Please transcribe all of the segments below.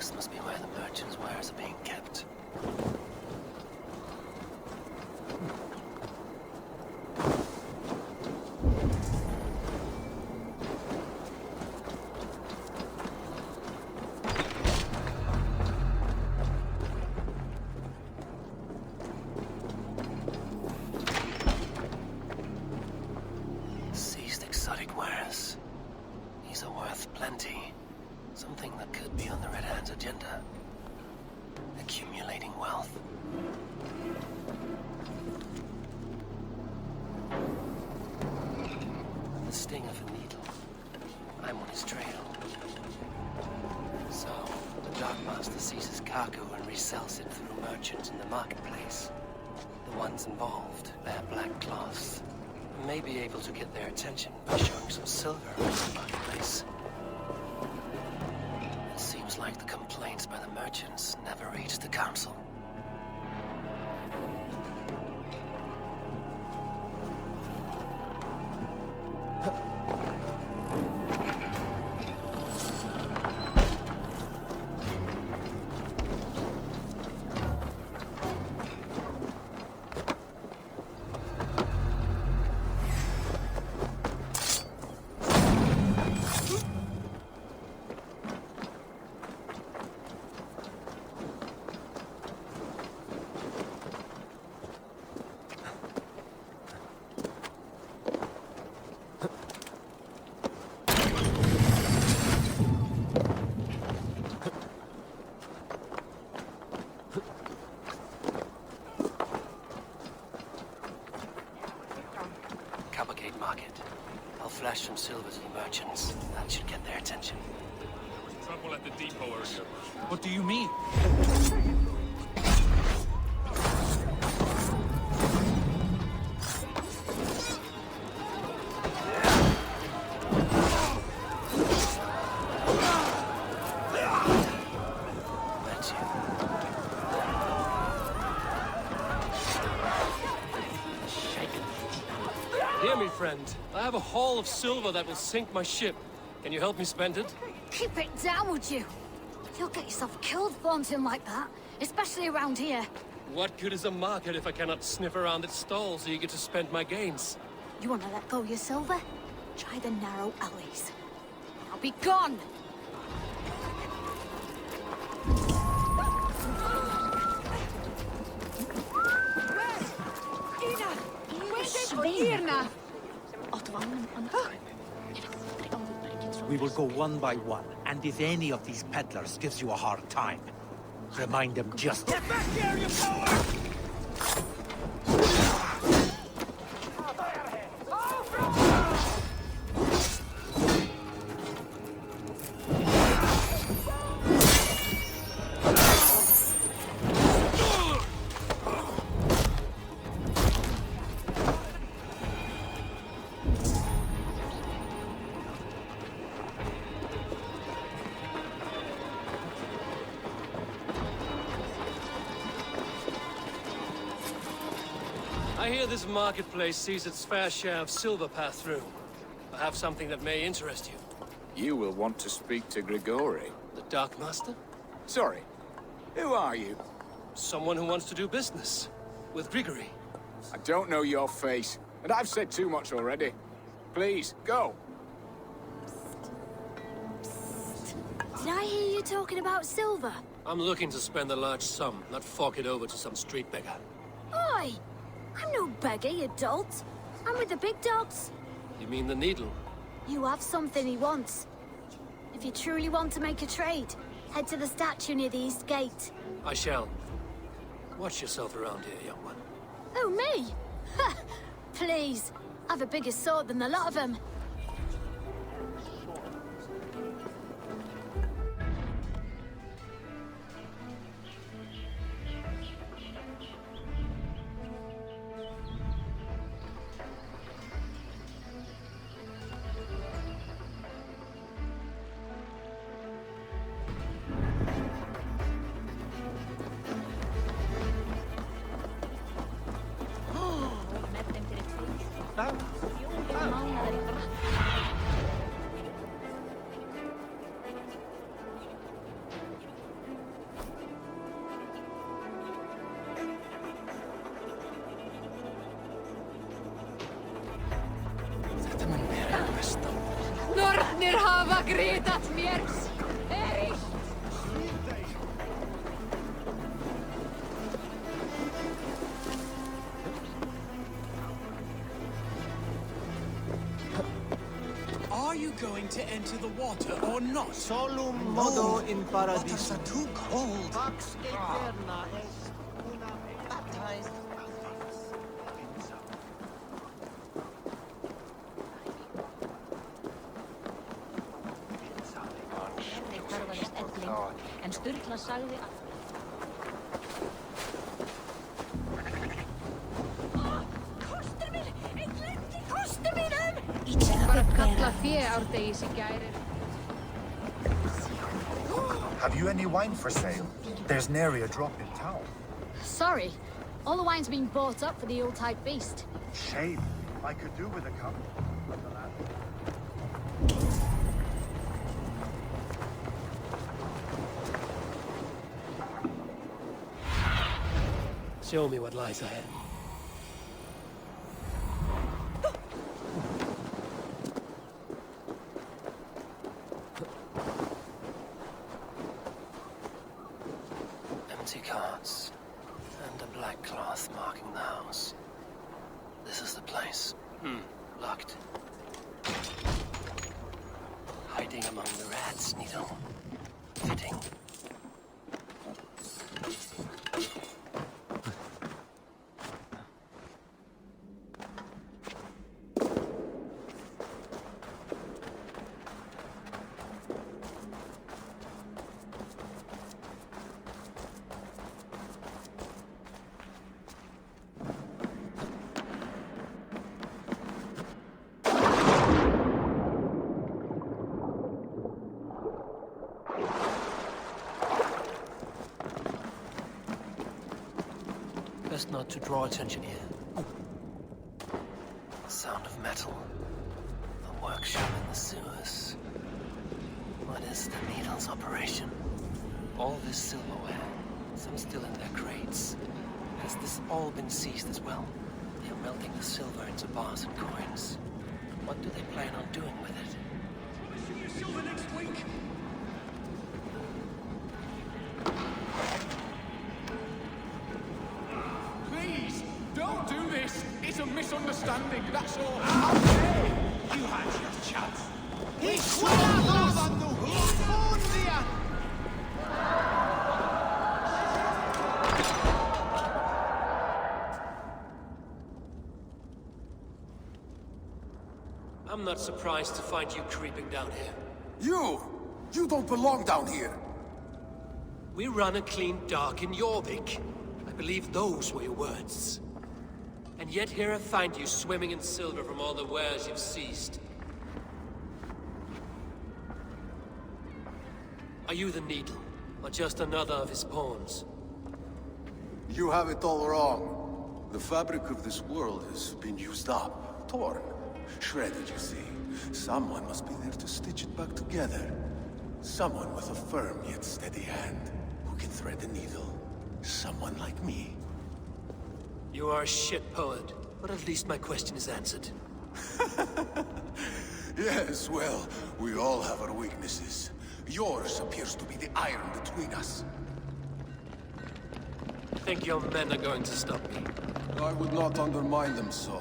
This must be where the merchants' wares are being kept. Seized exotic wares. These are worth plenty. Something that could be on the Red Hand's agenda. Accumulating wealth. The sting of a needle. I'm on his trail. So, the Dark Master seizes cargo and resells it through merchants in the marketplace. The ones involved wear black cloths. May be able to get their attention by showing some silver in the marketplace. It seems like the complaints by the merchants never reach the council. Coppergate Market. I'll flash some silver to the merchants. That should get their attention. There was trouble at the depot earlier. What do you mean? That's you. Hear me, friend. I have a haul of silver that will sink my ship. Can you help me spend it? Keep it down, would you? You'll get yourself killed flaunting like that, especially around here. What good is a market if I cannot sniff around its stalls eager to spend my gains? You want to let go of your silver? Try the narrow alleys. Now be gone! We will go one by one, and if any of these peddlers gives you a hard time, remind them just... Get back here, you coward! I hear this marketplace sees its fair share of silver pass through. I have something that may interest you. You will want to speak to Grigori. The Dark Master? Sorry, who are you? Someone who wants to do business. With Grigori. I don't know your face, and I've said too much already. Please, go. Did I hear you talking about silver? I'm looking to spend a large sum, not fork it over to some street beggar. Oi! I'm no beggar, you dolt. I'm with the big dogs. You mean the needle? You have something he wants. If you truly want to make a trade, head to the statue near the East Gate. I shall. Watch yourself around here, young one. Oh, me? Ha! Please. I've a bigger sword than the lot of them. Riitat miers! Eri! Are you going to enter the water or not? Solum modo in paradiso. Too cold. Pax eterna est una baptized. Henrik tarfaðist elling, en Sturla sagði að... Kostur minn! Einn glemdi kostur mínum! Bara kalla fjö árdegis í gærir. Have you any wine for sale? There's nary a drop in town. Sorry. All the wine's been bought up for the old-type beast. Shame. I could do with a cup. But alas. Show me what lies ahead. Empty carts, and a black cloth marking the house. This is the place. Locked. Hiding among the rats, Needle. Fitting. Best not to draw attention here. Sound of metal. A workshop in the sewers. What is the Needle's operation? All this silverware, some still in their crates. Has this all been seized as well? They're melting the silver into bars and coins. What do they plan on doing with it? Please, don't do this. It's a misunderstanding, that's all. You had your chance. I'm not surprised to find you creeping down here. You don't belong down here. We run a clean dock in Jorvik. I believe those were your words. And yet here I find you swimming in silver from all the wares you've seized. Are you the Needle, or just another of his pawns? You have it all wrong. The fabric of this world has been used up, torn, shredded, you see. Someone must be there to stitch it back together. Someone with a firm yet steady hand, who can thread the needle. Someone like me. You are a shit poet, but at least my question is answered. Yes, well, we all have our weaknesses. Yours appears to be the iron between us. Think your men are going to stop me? I would not undermine them so.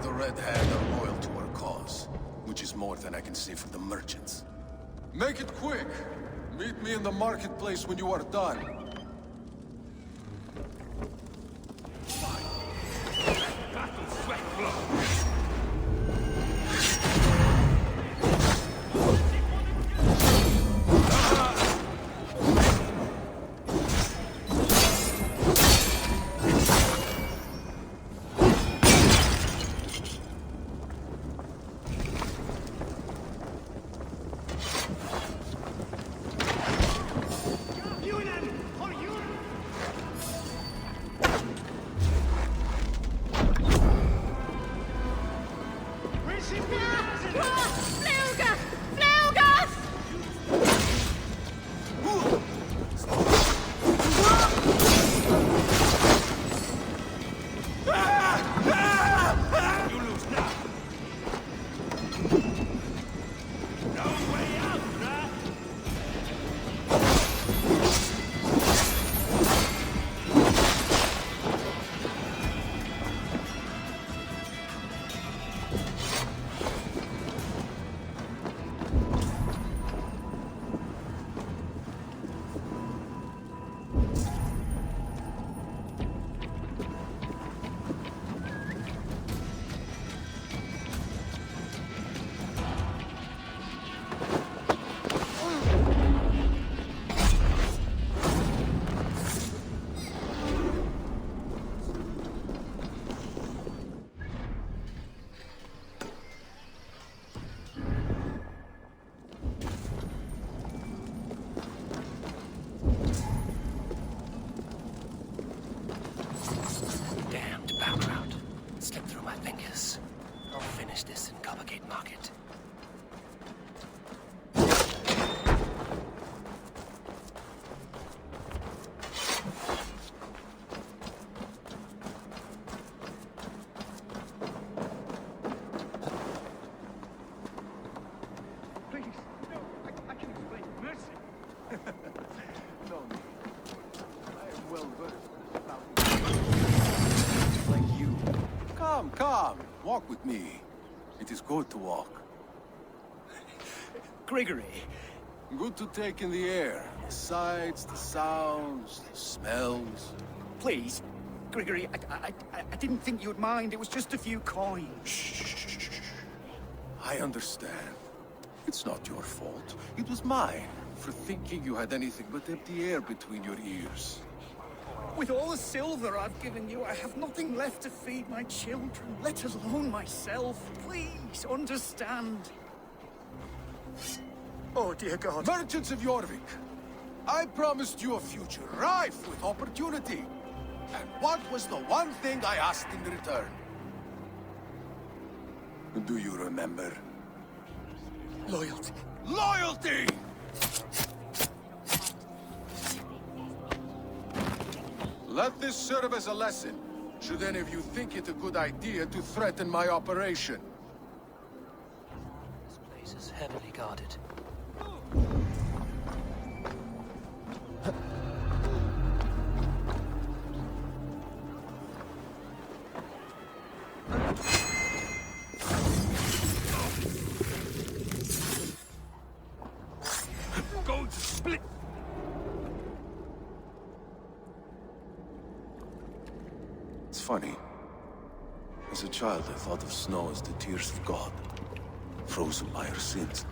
The Red Hand are loyal to our cause, which is more than I can say for the merchants. Make it quick! Meet me in the marketplace when you are done. Junen, Come, walk with me. It is good to walk. Gregory. Good to take in the air. The sights, the sounds, the smells. Please. Gregory, I didn't think you'd mind. It was just a few coins. Shh. I understand. It's not your fault. It was mine, for thinking you had anything but empty air between your ears. With all the silver I've given you, I have nothing left to feed my children, let alone myself. Please, understand. Oh, dear God. Merchants of Jorvik, I promised you a future rife with opportunity. And what was the one thing I asked in return? Do you remember? Loyalty. Loyalty! Let this serve as a lesson, should any of you think it a good idea to threaten my operation. This place is heavily guarded. Going to split. It's funny. As a child, I thought of snow as the tears of God, frozen by our sins.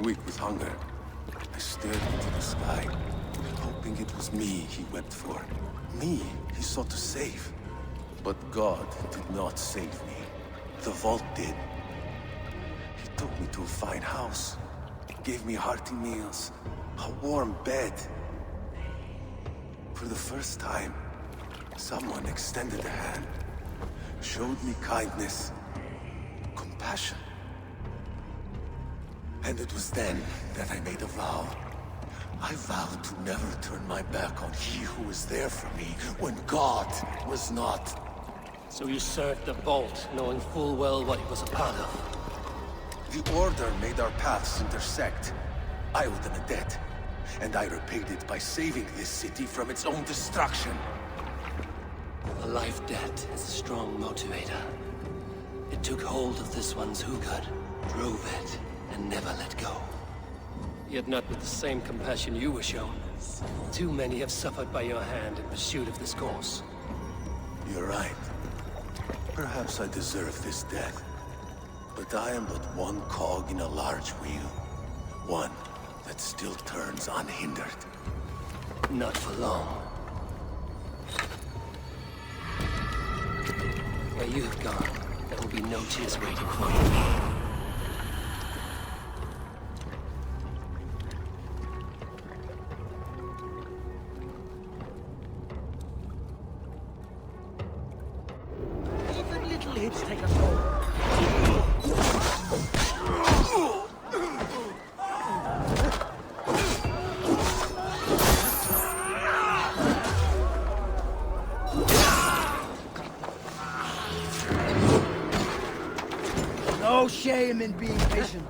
Weak with hunger, I stared into the sky, hoping it was me he wept for. Me he sought to save. But God did not save me. The vault did. He took me to a fine house, gave me hearty meals, a warm bed. For the first time, someone extended a hand, showed me kindness, compassion. And it was then that I made a vow. I vowed to never turn my back on he who was there for me when God was not. So you served the Vault, knowing full well what it was a part of. The Order made our paths intersect. I owed them a debt, and I repaid it by saving this city from its own destruction. A life debt is a strong motivator. It took hold of this one's Hugad, drove it, and never let go. Yet not with the same compassion you were shown. Too many have suffered by your hand in pursuit of this cause. You're right. Perhaps I deserve this death. But I am but one cog in a large wheel. One that still turns unhindered. Not for long. Where you have gone, there will be no tears waiting for you. Even little hits take a toll. No shame in being patient.